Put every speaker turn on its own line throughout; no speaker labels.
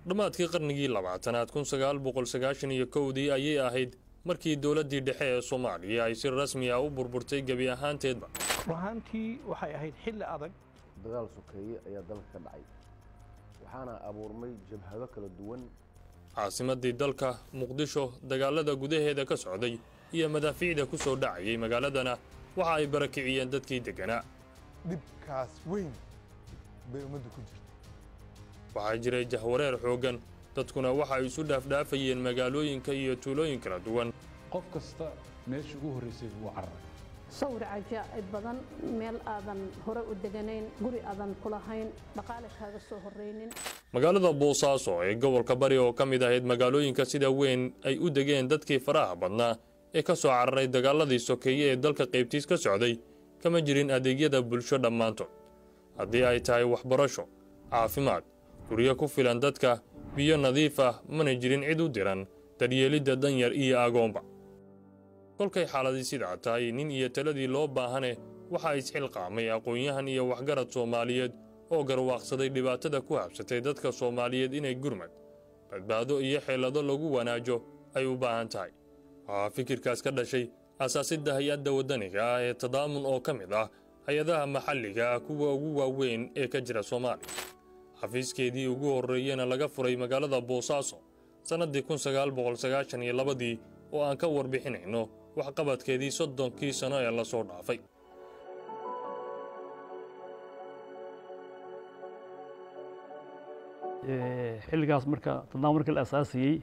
dhammaadkii qarnigii 20aad 1991 ayay ahayd markii dowladdii dhexe ee Soomaaliya ay si rasmi ah u burburtay gabi ahaanteedba.
Ruuxantii waxay ahayd xilli adag.
dagaal sokeeye ayaa dalka ka dhacay, waxaana abuurmay jabhado kala duwan.
caasimadii dalka Muqdisho dagaalada gudaheeda ka socday iyo madaafiicda ku soo dhacayay magaaladana waxa ay barakiciyeen dadkii deganaa.
dhibkaas weyn bay ummaddu ku jirtay.
waxaa jiray jahwareer xoogan, dadkuna waxa ay isu dhaafdhaafayeen magaalooyinka iyo tuulooyin kala duwan.
qof kasta meesha ugu horeysay uu carray.
صور عجائب بدن ميل آذن هراء الدجانين قري آذن كلهين بقالك هذا الصهر رينين
magaalada Boosaaso ee gobolka Bari oo kamid ahayd magaalooyinka sida weyn ay u degeen dadkii faraha badnaa ee ka soo cararay dagaaladii sokeeye ee dalka qaybtiis ka socday kama jirin adeegyada bulsho dhammaantood haddii ay tahay waxbarasho caafimaad guryo ku filan dadka biyo nadiif ah mana jirin cid u diran daryeelidda danyar iyo agoonba kolkay xaaladii sidaa tahay nin iyo taladii loo baahane waxa ay isxilqaamay aqoon-yahan iyo waxgarad Soomaaliyeed oo garwaaqsaday dhibaatada ku habsatay dadka Soomaaliyeed inay gurmad badbaado iyo xeelado lagu wanaajo ay u baahan tahay. waxaa fikirkaas ka dhashay asaasidda hay-adda wadaniga ah ee Tadaamun oo ka mid ah hay-adaha maxalliga ah kuwa ugu waaweyn ee ka jira Soomaaliya. xafiiskeedii ugu horreeyana laga furay magaalada Boosaaso sanadii 1992 oo aan ka warbixinayno waxqabadkeedii 30 sano ee la soo dhaafay.
xilligaas marka tadaamunka la asaasiyay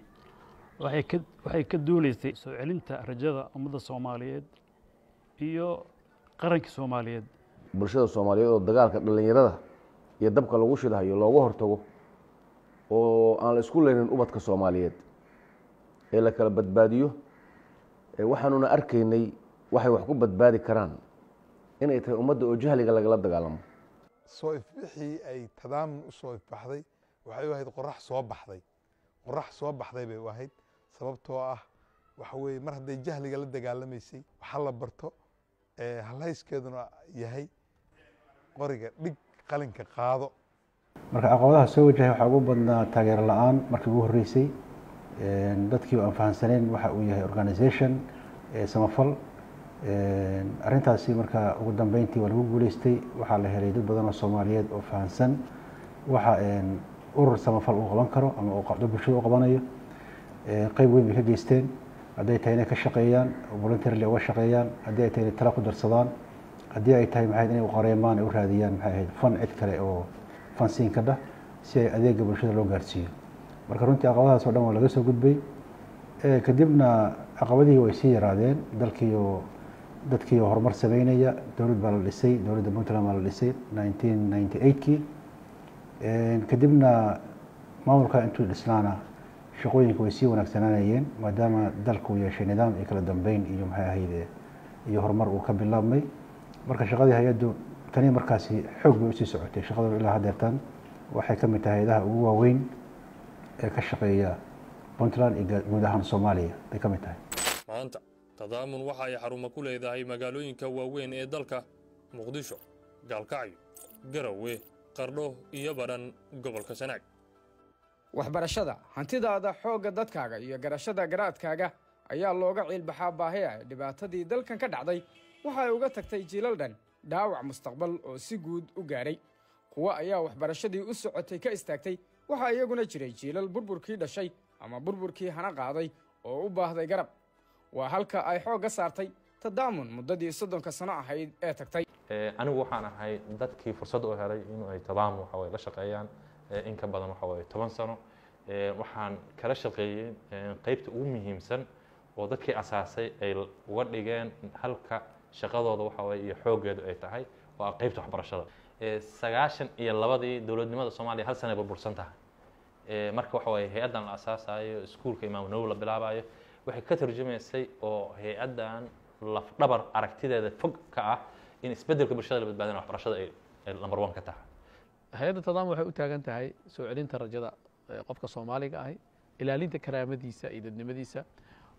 waxay ka duuleysay soo celinta rajada ummadda Soomaaliyeed iyo qaranka Soomaaliyeed.
bulshada Soomaaliyeed oo dagaalka dhalinyarada iyo dabka lagu shidayo looga hortago oo aan la isku leeyahay ubadka Soomaaliyeed ee la kala badbaadiyo waxaanuna arkaynay waxay wax ku badbaadi karaan inay tahay ummadda oo jahliga lagala dagaalamo.
soo ifbixii ay Tadaamun u soo ifbaxday waxay ahayd qorax soo baxday bay ahayd sababtoo ah waxa weeye mar haday jahliga la dagaalamaysay waxa la barto halayskeeduna yahay qoriga dhig qalinka qaado.
marka caqabadaha soo wajahay waxa ugu badnaa taageero la'aan markii ugu horeysay dadkii aan fahansaneen waxa uu yahay organization samafal arintaasi marka ugu dambeyntii waa lagu guuleystay waxaa la helay dad badan oo Soomaaliyeed oo fahansan waxa urur samafal uu qaban karo ama uu qabdo bulshada u qabanayo qayb weyn bay ka geysteen haday tahay inay ka shaqeeyaan volunteerly uga shaqeeyaan haddii ay tahay tala ku darsadaan haddii ay tahay maxay inay u qareemaan u raadiyaan maxay ahayd fan cid kale oo fansiin ka dhah si ay adeega bulshada loo gaarsiiyo. marka runtii caqabadahaas oo dhan waa laga soo gudbay kadibna caqabadihii way sii yaraadeen dadkii horumar sameynaya dowlad baa la dhisay dowladda Puntland baa la dhisay 1998kii kadibna maamulka intuu dhisnaana shaqooyinka way sii wanaagsanaanayeen maadaama dalku yeeshay nidaam iyo kala dambeyn iyo maxay ahayd iyo horumar uu ka bilaabmay. marka shaqadii hay-addu tani markaasi xoog bay u sii socotay shaqadu ilaa haddeertan waxay ka mid tahay hay'adaha ugu waaweyn ee ka shaqeeya Puntland iyo guud ahaan Soomaaliya bay ka mid tahay.
maanta Tadaamun waxa ay xarumo ku leedahay magaalooyinka waaweyn ee dalka Muqdisho, Gaalkacyo, Garowe, Qardho iyo Baran gobolka Sanaag.
waxbarashada hantidaada xoogga dadkaaga iyo garashada garaadkaaga ayaa looga ciilbaxaa baahiya dhibaatadii dalkan ka dhacday waxa ay uga tagtay jiilal dhan dhaawac mustaqbal oo si guud u gaaray. kuwa ayaa waxbarashadii u socotay ka istaagtay waxa iyaguna jiray jiilal burburkii dhashay ama burburkii hana qaaday oo u baahday garab. waa halka ay xoogga saartay Tadaamun muddadii 30 sano ahayd ee tagtay.
anigu waxaan ahay dadkii fursad u helay inuu ay Tadaamun waxa way la shaqeeyaan in ka badan waxa way 10 sano waxaan kala shaqeeyay qaybta ugu muhiimsan oo dadkii asaasay ay uga dhigeen halka shaqadooda waxa way iyo xoogeedu ay tahay waa qaybta waxbarashada. 92 dowladnimada Soomaaliya hal sano burbursan tahay marka waxa way hay'adan la asaasayo iskuulka Imaam Nawawi la bilaabayo waxay ka tarjumaysay oo hay'adan laf dhabar aragtideeda fog ka ah in isbedelka bulshada la badbaadinayo waxbarashada ay number 1 ka tahay.
hay'adda Tadaamun waxay u taagan tahay soo celinta rajada qofka Soomaaliga ah ilaalinta karaamadiisa iyo dadnimadiisa.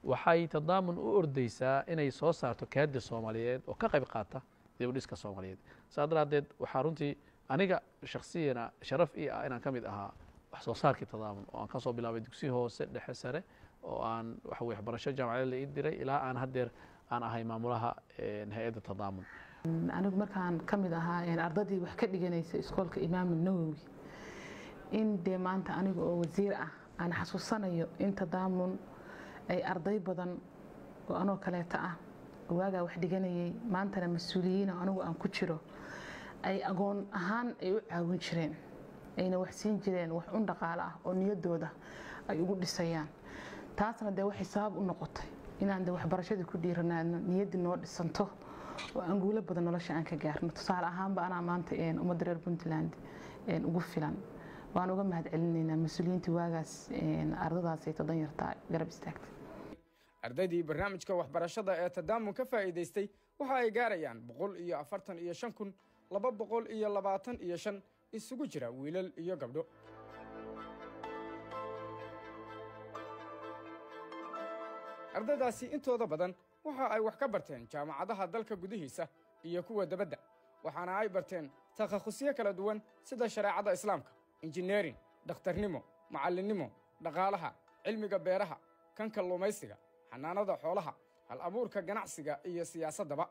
waxay Tadaamun u ordaysaa inay soo saarto kaadida Soomaaliyeed oo ka qayb qaata dib u dhiska Soomaaliyeed. saadaradeed waxa runtii aniga shakhsiyan sharaf ii ah inaan kamid ahaa wax soo saarkii tadaamun oo aan ka soo bilaabay dugsi hoose dhexe sare oo aan waxa weye waxbarasho jaamacadeed la ii diray ilaa aan haddeer aan ahay maamulaha hay-adda tadaamun.
anigu markaan ka mid ahaa ardaydii wax ka dhiganaysa iskoolka Imaam Nawawi in dee maanta aniga oo wasiir ah aan xasuusanayo in tadaamun ay arday badan oo anoo kaleeta ah waagaa wax dhiganayay maantana mas-uuliyiin anigu aan ku jiro ay agoon ahaan ay u caawin jireen ayna wax siin jireen wax un dhaqaale ah oo niyadooda ay ugu dhisayaan. taasna dee waxay sabab u noqotay inaan dee waxbarashadii ku dhiiranaadno niyaddii noo dhisanto oo aan guulo badan nolosha aan ka gaarno. tusaale ahaanba anaa maanta ummadda reer Puntland ugu filan waan uga mahadcelinaynaa mas-uuliyiintii waagaas ardadaas ay danyarta garab istaagtay.
ardaydii barnaamijka waxbarashada ee tadaamun ka faa'iidaystay waxa ay gaarayaan 145,225 isugu jira wiilal iyo gabdho. ardaydaasi intooda badan waxa ay wax ka barteen jaamacadaha dalka gudihiisa iyo kuwa dabadda waxaana ay barteen takhasusyo kala duwan sida shareecada islaamka, injineering, dhakhtarnimo, macallinnimo, dhaqaalaha, cilmiga beeraha, kan kalluumaysiga, xanaanada xoolaha, hal abuurka ganacsiga iyo siyaasaddaba.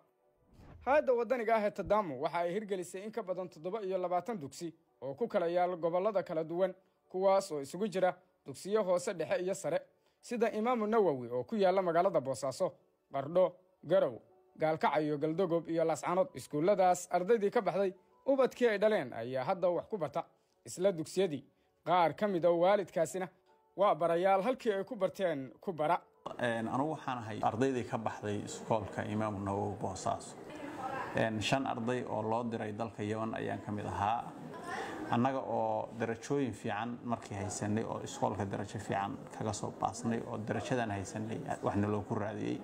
hay'adda waddaniga ah ee tadaamun waxa ay hirgelisay in ka badan 27 dugsi oo ku kala yaal gobollada kala duwan kuwaas oo isugu jira dugsiyo hoose dhexe iyo sare sida Imaam Nawawi oo ku yaala magaalada Boosaaso, Qardho, Garow, Gaalkacyo, Galdogob iyo Laascaanood. iskuulladaas ardaydii ka baxday ubadkii ay dhaleen ayaa hadda wax ku barta isla dugsiyadii. qaar ka mid ah waalidkaasina waa barayaal halkii ay ku barteen ku bara.
anigu waxaan ahay ardaydii ka baxday iskoolka Imaam Nawawi Boosaaso. 5 arday oo loo diray dalka Yemen ayaan ka mid ahaa. annaga oo darajooyin fiican markii haysanay oo iskoolka darajo fiican kaga soo baasnay oo darajadan haysanay waxna loo ku raadiyay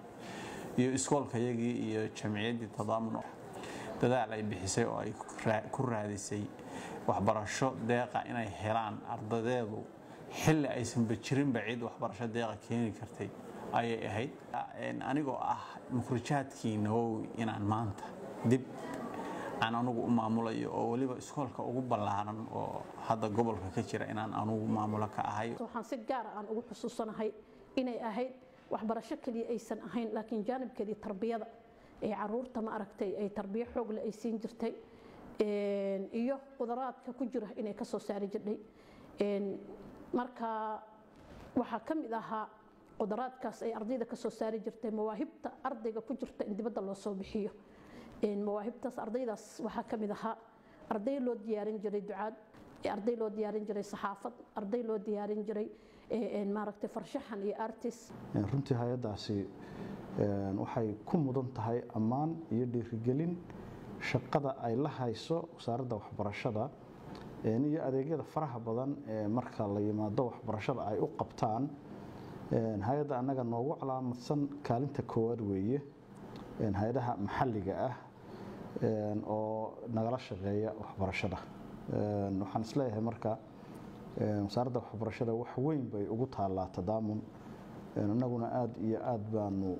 iyo iskoolka yagii iyo jamciyaddii tadaamun dadaal ay bixisay oo ay ku raadisay waxbarasho deeqa inay helaan ardadeedu xilli aysan bajirin bacid waxbarasho deeqa keeni kartay ayay ahayd. anigoo ah mukhrijaadkii Nawawi inaan maanta dib aan anugu u maamulayo oo waliba iskoolka ugu ballaaran oo hadda gobolka ka jira inaan anugu maamulo ka ahay.
waxaan si gaar ah ugu xusuusanahay inay ahayd waxbarasho kaliya aysan ahayn laakiin jaanibkeedii tarbiyada ee caruurta ma aragtay ay tarbiyo xoog leh ay siin jirtay iyo qudaraadka ku jira inay ka soo saari jirtay. marka waxaa ka mid ahaa qudaraadkaas ay ardayda ka soo saari jirtay mawaahibta ardayga ku jirta in dibadda loo soo bixiyo. mawaahibtaas ardaydaas waxaa ka mid ahaa arday loo diyaarin jiray ducaad, arday loo diyaarin jiray saxaafad, arday loo diyaarin jiray maaragtay farshaxan iyo artist.
runtii hay'adaasi waxay ku mudan tahay ammaan iyo dhiirigelin shaqada ay la hayso wasaaradda waxbarashada iyo adeegyada faraha badan ee marka la yimaado waxbarashada ay u qabtaan. hay'adda annaga noogu calaamadsan kaalinta koowaad weeye hay'adaha maxalliga ah oo nagala shaqeeya waxbarashada. waxaan isleeyahay marka wasaaradda waxbarashada wax weyn bay ugu taallaa tadaamun. annaguna aad iyo aad baanu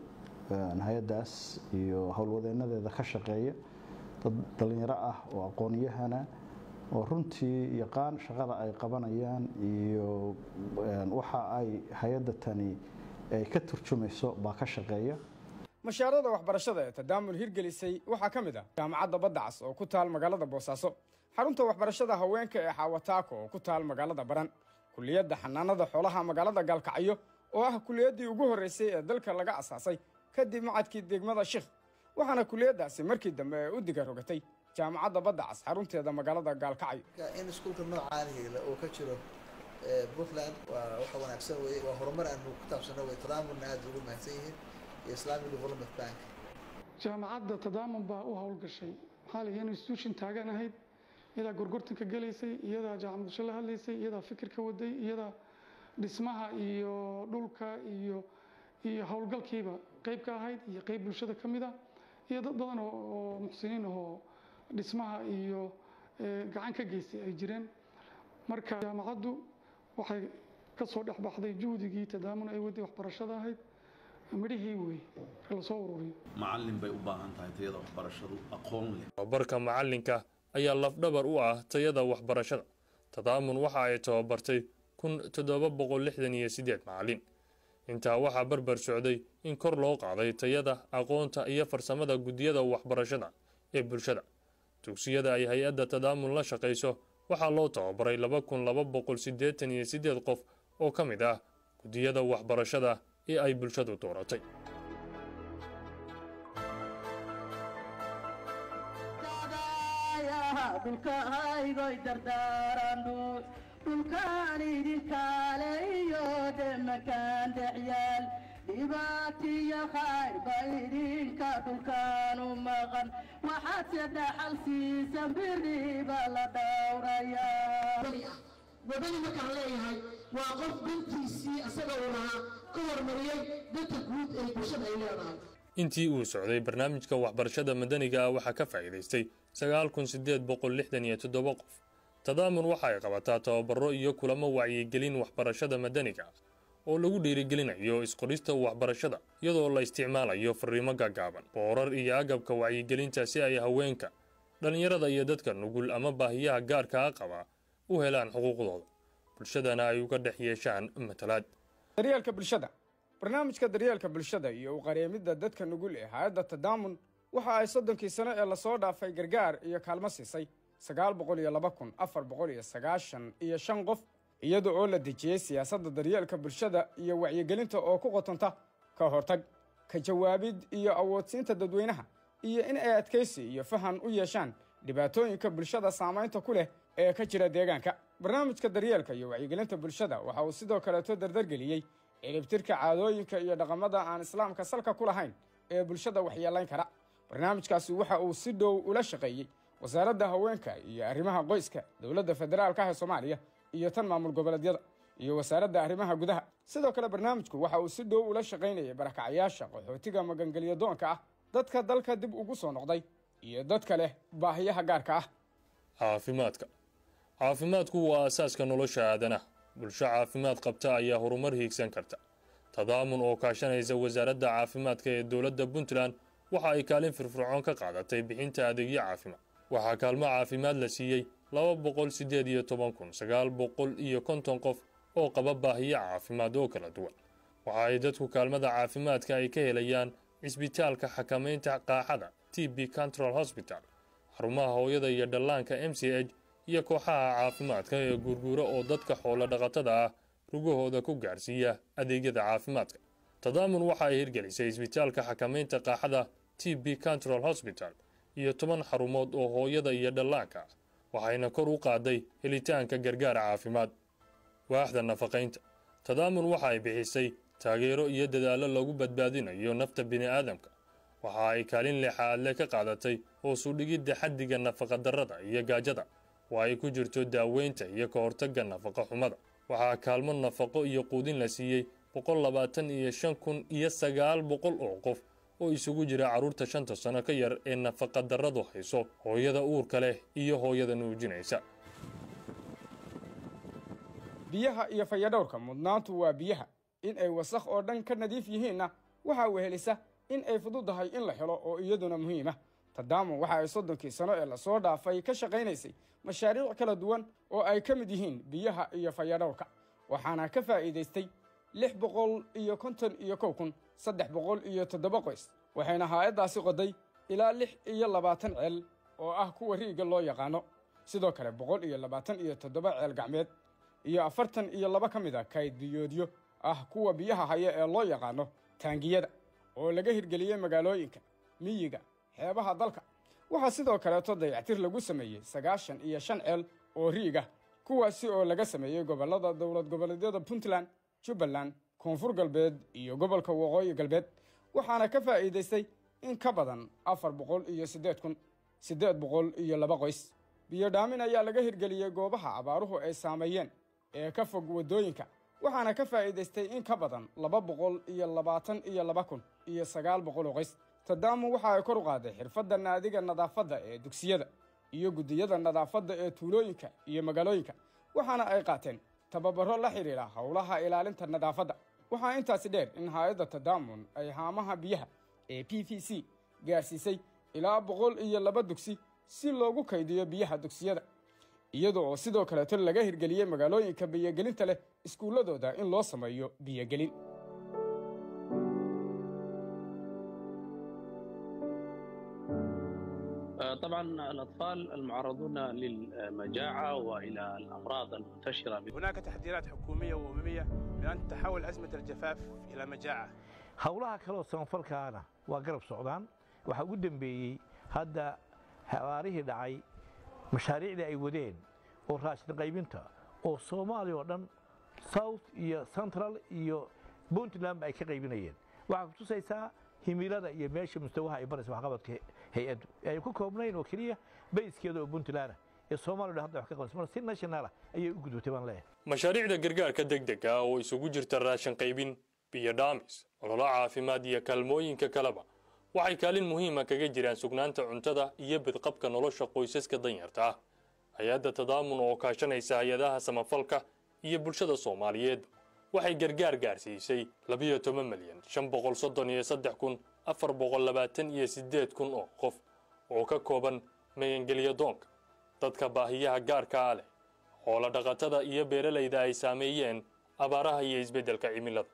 hay'adaas iyo howlwadeenadeeda ka shaqeeya dad dhalinyaro ah oo aqoon-yahana oo runtii yaqaan shaqada ay qabanayaan iyo waxa ay hay'adda tani ay ka turjumayso baa ka shaqeeya.
mashaariicda waxbarashada ee tadaamun hirgelisay waxaa ka mid ah jaamacadda Badda Cas oo ku taal magaalada Boosaaso, xarunta waxbarashada haweenka ee Xawataako oo ku taal magaalada Baran, kulliyadda xanaanada xoolaha magaalada Gaalkacyo oo ah kulliyadii ugu horeysay ee dalka laga asaasay kadib macadkii degmada Sheekh, waxaana kulliyadaasi markii dambe ay u diga rogatay jaamacadda Badda Cas xarunteeda magaalada Gaalkacyo.
in iskuulka noocaan oo ka jiro Puntland waa wax wanaagsan weeye, waa horumar aan ku taabsano way tadaamunna aad ugu mahadsan yihiin Islamic Development Bank.
jaamacadda tadaamun baa u howlgashay maxaa la institution taagan ahayd iyadaa gorgortanka galaysay, iyadaa jaamacadda la hadlaysay, iyadaa fikirka waday, iyadaa dhismaha iyo dhulka iyo howlgalkiiba qayb ka ahayd iyo qayb bulshada ka mid ah iyo dad badan oo muxsiniin oo dhismaha iyo gacan ka geystay ay jireen. marka jaamacaddu waxay ka soo dhex baxday juhdigii tadaamun ay waday waxbarashada ahayd midhihii wey la soo ururiyo.
macallin bay u baahan tahay tayada waxbarashadu aqoon leh.
tababarka macallinka ayaa lafdhabar u ah tayada waxbarashada tadaamun waxa ay tababartay 1768 macallin. intaa waxaa barbar socday in kor loo qaaday tayada aqoonta iyo farsamada guddiyada waxbarashada ee bulshada. dugsiyada ay hay-adda tadaamun la shaqayso waxaa loo tababaray 2288 qof oo ka mid ah guddiyada waxbarashada ee ay bulshadu dooratay.
dhulkaan idinkaale iyo demakaan dhexyaal dhibaatiyo khayr ba idinka dhulkaan u maqan waxaad se dhaxal siisan biriba la dhowrayaa.
wadani markaan leeyahay waa qof dantiisii asaga uu lahaa ka hormariyey danta guud ee bulshada ay leedahay.
intii uu socday barnaamijka waxbarashada madaniga ah waxaa ka faa'iidaystay 9867 qof. tadaamun waxa ay qabataa tababaro iyo kulamo wacyigelin waxbarashada madaniga ah oo lagu dhiirigelinayo isqorista waxbarashada iyadoo la isticmaalayo fariimo gaagaaban, boorar iyo agabka wacyigelinta si ay haweenka, dhalinyarada iyo dadka nugul ama baahiyaha gaarka ah qaba u helaan xuquuqdooda, bulshadana ay uga dhex yeeshaan matalaad.
daryeelka bulshada. barnaamijka daryeelka bulshada iyo u qareemidda dadka nugul ee hay-adda tadaamun waxa ay 30 sano ee lasoo dhaafay gargaar iyo kaalmo siisay 902,495 qof, iyada oo la dejiyey siyaasadda daryeelka bulshada iyo wacyigelinta oo ku qotonta ka hortag, ka jawaabid iyo awoodsiinta dadweynaha, iyo in ay adkaysi iyo fahan u yeeshaan dhibaatooyinka bulshada saamaynta ku leh ee ka jira deegaanka. barnaamijka daryeelka iyo wacyigelinta bulshada waxa uu sidoo kaleeto dardargeliyey ciribtirka caadooyinka iyo dhaqamada aan islaamka salka ku lahayn ee bulshada waxyeelayn kara. barnaamijkaasi waxa uu si dhow ula shaqeeyey wasaaradda haweenka iyo arrimaha qoyska dowladda federaalka ee Soomaaliya iyo tan maamul goboleedyada iyo wasaaradda arrimaha gudaha. sidoo kale barnaamijku waxa uu si dhow ula shaqeynayay barakacayaasha, qaxootiga magangelyo doonka ah, dadka dalka dib ugu soo noqday iyo dadka leh baahiyaha gaarka ah.
caafimaadku waa aasaaska nolosha aadanaha. bulsho caafimaad qabta ayaa horumar hiigsan karta. tadaamun oo kaashanaysa wasaaradda caafimaadka ee dowladda Puntland waxa ay kaalin firfircoon ka qaadatay bixinta adeegyo caafimaad. waxaa kaalmo caafimaad la siiyey 218,950 qof oo qaba baahiyo caafimaad oo kala duwan. waxa ay dadku kaalmada caafimaadka ay ka helayaan cisbitaalka xakamaynta qaaxada TB Control Hospital, xarumaha hooyada iyo dhallaanka MCH, iyo kooxaha caafimaadka ee gurgura oo dadka xoolo dhaqatada ah rugahooda ku gaarsiiya adeegyada caafimaadka. tadaamun waxa ay hirgelisay isbitaalka xakamaynta qaaxada TB Control Hospital iyo 10 xarumood oo hooyada iyo dhallaanka ah, waxayna kor u qaaday helitaanka gargaar caafimaad. waaxda nafaqaynta. tadaamun waxa ay bixisay taageero iyo dadaallo lagu badbaadinayo nafta bini'aadamka. waxa ay kaalin lixaad leh ka qaadatay hoos u dhigidda xaddiga nafaqa darrada iyo gaajada, oo ay ku jirto daaweynta iyo ka hortagga nafaqa xumada. waxaa kaalmo nafaqo iyo quudin la siiyey 125,900 oo qof oo isugu jira carruurta 5 sano ka yar ee nafaqa darradu hayso, hooyada uurka leh iyo hooyada nuujinaysa.
biyaha iyo fayadhowrka. mudnaantu waa biyaha. in ay wasakh oo dhan ka nadiif yihiinna waxa wehelisa in ay fududahay in la helo oo iyaduna muhiim ah. tadaamun waxa ay 30 sano ee lasoo dhaafay ka shaqaynaysay mashaariic kala duwan oo ay ka mid yihiin biyaha iyo fayadhowrka, waxaana ka faa'iidaystay 651,307 qoys. waxayna hay-addaasi qoday ilaa 26 ceel oo ah kuwa riiga loo yaqaano, sidoo kale 127 ceel gacmeed iyo 42 ka mid a kayd biyoodyo ah kuwa biyaha haya ee loo yaqaano taangiyada oo laga hirgeliyey magaalooyinka, miyiga, xeebaha dalka. waxaa sidoo kaleeto dayactir lagu sameeyey 95 ceel oo riigah, kuwaasi oo laga sameeyey gobollada dowlad goboleedyada Puntland, Jubbaland, Koonfur Galbeed iyo gobolka Waqooyi Galbeed. waxaana ka faa'iidaystay in ka badan 408,802 qoys. biyo dhaamin ayaa laga hirgeliyey goobaha abaaruhu ay saameeyeen ee ka fog waddooyinka, waxaana ka faa'iidaystay in ka badan 222,900 qoys. tadaamun waxa ay kor u qaaday xirfadda naadiga nadaafadda ee dugsiyada iyo guddiyada nadaafadda ee tuulooyinka iyo magaalooyinka, waxaana ay qaateen tababaro la xidhiidha howlaha ilaalinta nadaafadda. waxaa intaasi dheer in hay-adda tadaamun ay haamaha biyaha ee PVC gaarsiisay ilaa 102 dugsi si loogu kaydiyo biyaha dugsiyada. iyadoo oo sidoo kaleeto laga hirgeliyey magaalooyinka biyogelinta leh iskuulladooda in loo sameeyo biyogelin.
طبعا الأطفال المعرضون للمجاعة وإلى الأمراض المنتشرة.
هناك تحذيرات حكومية وأممية بأن تحول أزمة الجفاف إلى مجاعة.
howlaha kale oo samafalkaana waa garab socdaan waxa ugu dambeeyay hadda hawaarihii dhacay mashaariicda ay wadeen oo raashin qaybinta oo Soomaaliya oo dhan South iyo Central iyo Puntland ay ka qaybinayeen waxa ku tusaysaa himilada iyo meesha mustawaha ay barayso waxqabadka hay'addu ay ku koobnayn oo kaliya bayskeeda oo Puntland ee Soomaaliya hadda wax ka qabanayso si national ayay u gudubtay baan leeyahay.
mashaariicda gargaarka degdega ah oo isugu jirta raashin qaybin biyo dhaamis ololo caafimaad iyo kaalmooyinka kaleba waxay kaalin muhiim ah kaga jiraan sugnaanta cuntada iyo badqabka nolosha qoysaska danyarta ah. hay-adda tadaamun oo kaashanaysa hay-adaha samafalka iyo bulshada Soomaaliyeed waxay gargaar gaarsiisay 12,533,428 oo qof oo ka kooban magangeliyo doonka dadka baahiyaha gaarka ah leh xoolo dhaqatada iyo beeralayda ay saameeyeen abaaraha iyo isbeddelka cimilada.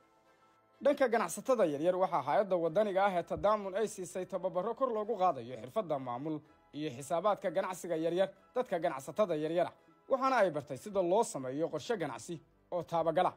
dhanka ganacsatada yaryar waxaa hay'adda wadaniga ah ee tadaamun ay siisay tababaro kor loogu qaadayo xirfadda maamul iyo xisaabaadka ganacsiga yaryar dadka ganacsatada yaryar waxaana ay bartay sida loo sameeyo qorshe ganacsi oo taabagala.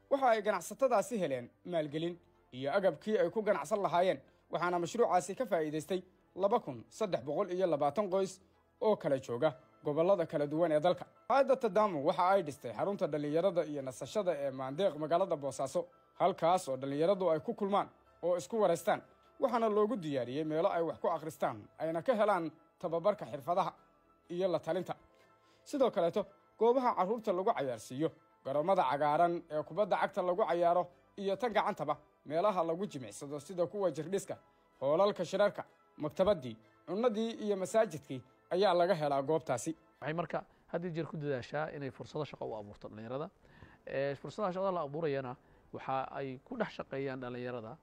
waxa ay ganacsatadaasi heleen maalgelin iyo agabkii ay ku ganacsan lahaayeen waxaana mashruucaasi ka faa'iidaystay 2,320 qoys oo kala jooga gobollada kala duwan ee dalka. hay'adda tadaamun waxa ay dhistay xarunta dhalinyarada iyo nasashada ee Maandeeq magaalada Boosaaso halkaas oo dhalinyaradu ay ku kulmaan oo isku wareystaan waxaana loogu diyaariyey meelo ay wax ku akhristaan ayna ka helaan tababarka xirfadaha iyo la talinta. sidoo kaleeto goobaha carruurta lagu cayaarsiiyo garoomada cagaaran ee kubadda cagta lagu cayaaro iyo tan gacantaba meelaha lagu jimicsado sida kuwa jirdhiska hoolalka shirarka maktabadii cunnadii iyo masaajidkii ayaa laga helaa goobtaasi.
waxay marka hadii jeer ku dadaashaa inay fursado shaqo u abuurto dhalinyarada fursadaha shaqada la abuurayana waxa ay ku dhex shaqeeyaan dhalinyarada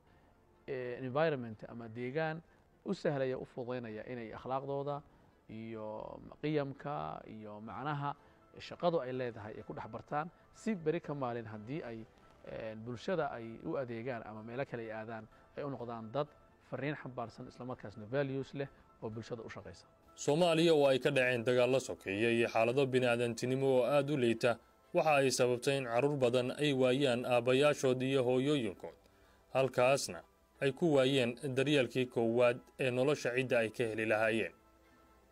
environment ama deegaan u sahlaya u fududeynaya inay akhlaaqdooda iyo qiyamka iyo macnaha shaqadu ay leedahay ay ku dhex bartaan si bari ka maalin haddii ay bulshada ay u adeegaan ama meelo kale ay aadaan ay u noqdaan dad fariin xambaarsan isla markaasna values leh oo bulshada u shaqeysa.
Soomaaliya oo ay ka dhaceen dagaallo sokeeye iyo xaalado bini'aadantinimo oo aad u liita waxa ay sababtay in carruur badan ay waayaan aabbayaashood iyo hooyooyinkood halkaasna ay ku waayeen daryeelkii koowaad ee nolosha cidda ay ka heli lahaayeen.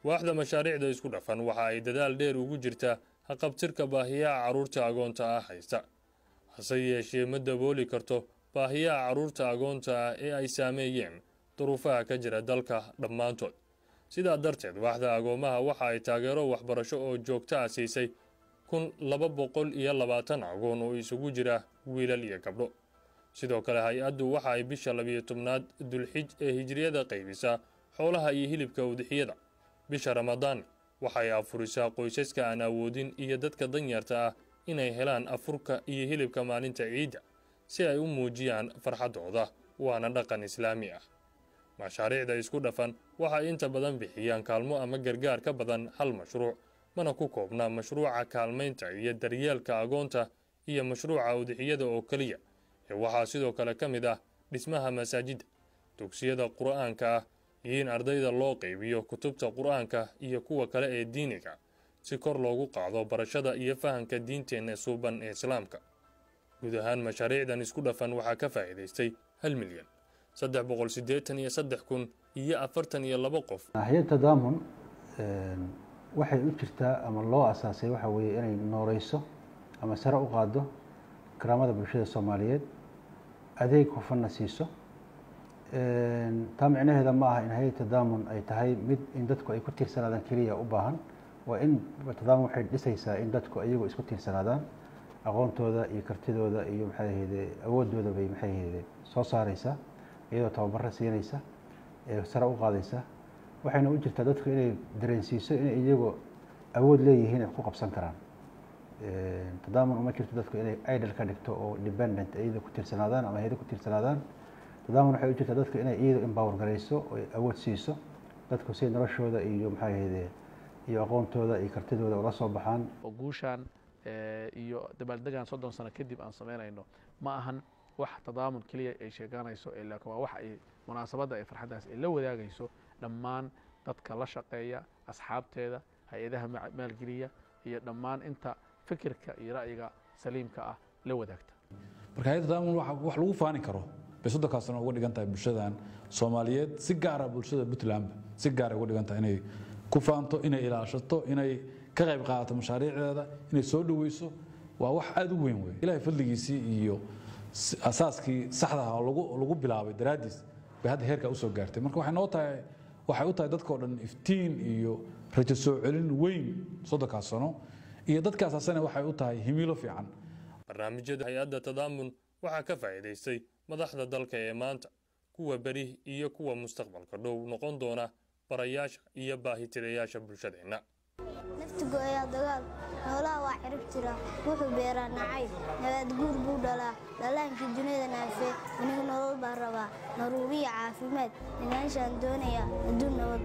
waaxda mashaariicda isku dhafan waxa ay dadaal dheer ugu jirtaa haqabtirka baahiyaha carruurta agoonta ah haysta hase yeeshee ma dabooli karto baahiyaha carruurta agoonta ah ee ay saameeyeen duruufaha ka jira dalka dhammaantood. sidaa darteed waaxda agoomaha waxa ay taageero waxbarasho oo joogto ah siisay 220 agoon oo isugu jira wiilal iyo gabdho. sidoo kale hay-addu waxa ay bisha 12aad dulxij ee hijriyada qaybisaa xoolaha iyo hilibka udixiyada. bisha Ramadaan waxay afurisaa qoysaska aan awoodin iyo dadka danyarta ah inay helaan afurka iyo hilibka maalinta ciidda si ay u muujiyaan farxadooda waana dhaqan islaami ah. mashaariicda isku dhafan waxay inta badan bixiyaan kaalmo ama gargaar ka badan hal mashruuc mana ku koobna mashruuca kaalmaynta iyo daryeelka agoonta iyo mashruuca udixiyada oo kaliya ee waxaa sidoo kale ka mid ah dhismaha masaajidda dugsiyada qur'aanka ah iyo in ardayda loo qaybiyo kutubta qur'aanka iyo kuwa kale ee diiniga si kor loogu qaado barashada iyo fahamka diinteenna suuban ee islaamka. guud ahaan mashaariicdan isku dhafan waxaa ka faa'iidaystay 1,383,042 qof.
hay'adda tadaamun waxay u jirtaa ama loo asaasay waxa weeye inay nooleyso ama sare u qaado karaamada bulshada Soomaaliyeed adeeg hufanna siiso. taa micnaheeda ma aha in hay'adda tadaamun ay tahay mid in dadku ay ku tiirsanaadaan kaliya u baahan waa in tadaamun waxay dhisaysaa in dadku ayagu isku tiirsanaadaan aqoontooda iyo kartidooda iyo maxay ahayd awoodooda bay maxay ahayd soo saaraysaa iyadoo tababarro siinaysa ee sare u qaadaysa waxayna u jirtaa dadku inay dareensiiso inay iyagu awood leeyihiin ay ku qabsan karaan. tadaamun uma jirto dadku inay idle ka dhigto oo dependent iyada ku tiirsanaadaan ama hay'ado ku tiirsanaadaan. tadaamun waxay u jirtaa dadku inay iyada empower garayso oo awood siiso dadku si noloshooda iyo maxay ahayd iyo aqoontooda iyo kartidooda ula soo baxaan
oo guushaan iyo dabaaldegan 30 sano kadib aan sameynayno ma ahan wax tadaamun kaliya ay sheeganayso laakiin waa wax ay munaasabada ay farxadaas ay la wadaagayso dhammaan dadka la shaqeeya asxaabteeda hay'adaha maalgeliya iyo dhammaan inta fikirka iyo ra'yiga saliimka ah la wadaagta
marka hay'adda tadaamun wax lagu faani karo bay 30 sano uga dhigan tahay bulshadan Soomaaliyeed si gaar ah bulshada Puntland si gaar ah uga dhigan tahay inay ku faanto inay ilaashato inay ka qayb qaadato mashaariicdeeda inay soo dhaweyso waa wax aad u weyn weey ilaahay fadligiisii iyo asaaskii saxda ah lagu bilaabay daraadiis bay hadda heerka u soo gaartay marka waxay u tahay dadkoo dhan iftiin iyo rajo soo celin weyn 30 sano iyo dadkaas asana waxay u tahay himilo fiican
barnaamijyada hay'adda tadaamun waxaa ka faa'iidaystay madaxda dalka ee maanta kuwa bari iyo kuwa mustaqbalka dhow noqon doona barayaasha iyo baahitirayaasha bulshadeena
naftigu ayaa dagaal noolaha waa cirib jira wuxuu beeraa nacayb nabad guur buu dhalaa dhalaankii dunida naafe anigu nolol baan rabaa naruuriya caafimaad inaanshaan doonayaa adduun nabad